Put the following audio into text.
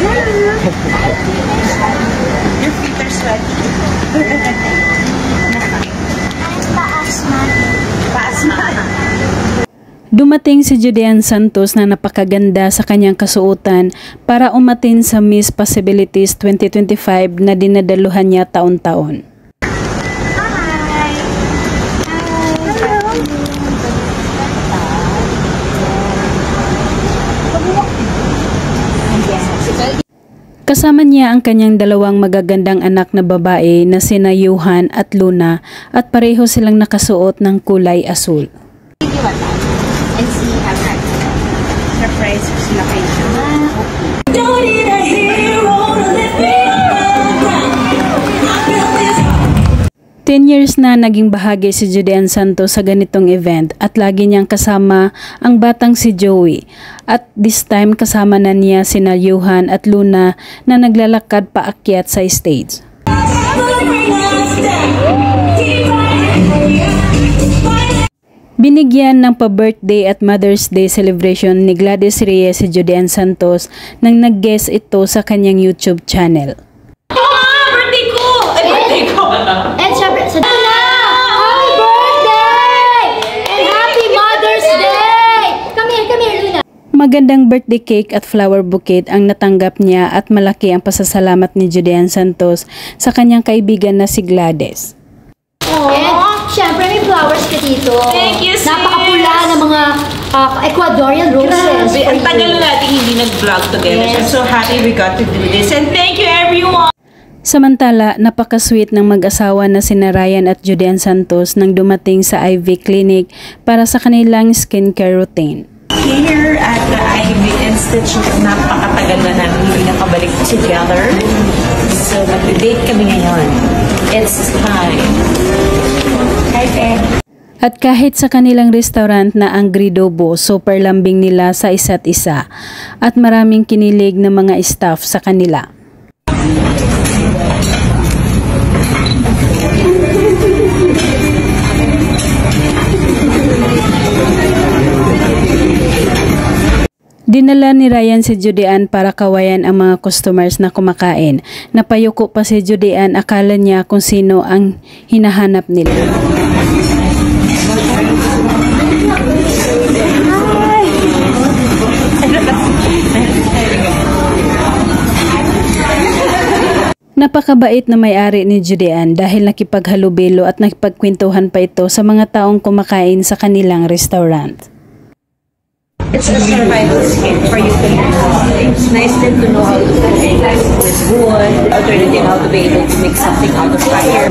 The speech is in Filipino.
Your feet are sweaty. Dumating si Judean Santos na napakaganda sa kanyang kasuotan para umatin sa Miss Possibilities 2025 na dinadaluhan niya taon-taon. Kasama niya ang kanyang dalawang magagandang anak na babae na sina Johan at Luna at pareho silang nakasuot ng kulay asul. And see how surprise sila kayo. Don't need a hero to lift me up. 10 years na naging bahagi si Judean Santos sa ganitong event at lagi niyang kasama ang batang si Joey. At this time kasama na niya sina Johan at Luna na naglalakad paakyat sa stage. Binigyan ng pa-birthday at Mother's Day celebration ni Gladys Reyes si Judean Santos nang nag-guest ito sa kanyang YouTube channel. Birthday ko! Ay, birthday ko! And syempre, sa Luna! Happy birthday! And happy Mother's Day! Come here, Luna! Magandang birthday cake at flower bouquet ang natanggap niya at malaki ang pasasalamat ni Judean Santos sa kanyang kaibigan na si Gladys. And syempre, may flowers ka dito. Thank you, sis! Napakapula ng mga Ecuadorian roses. Grabe, ang tagal na natin hindi nag-vlog together. Yes. I'm so happy we got to do this. And thank you, everyone! Samantala, napaka-sweet ng mag-asawa na sina Ryan at Judean Santos nang dumating sa Ivy Clinic para sa kanilang skincare routine. Here at the Ivy Institute, napakatagal na namin hindi nakabalik together. So, mag-date kami ngayon. It's time. Hi, Ted. At kahit sa kanilang restaurant na ang Gridobo, super lambing nila sa isa't isa at maraming kinilig ng mga staff sa kanila. Dinala ni Ryan si Judean para kawayan ang mga customers na kumakain. Napayuko pa si Judean, akala niya kung sino ang hinahanap nila. Napakabait na may-ari ni Judean dahil nakipaghalubilo at nakipagkwentuhan pa ito sa mga taong kumakain sa kanilang restaurant. It's a survival skill for you to learn. It's nice then to know how to cook with wood, alternative how to be able to make something out of fire.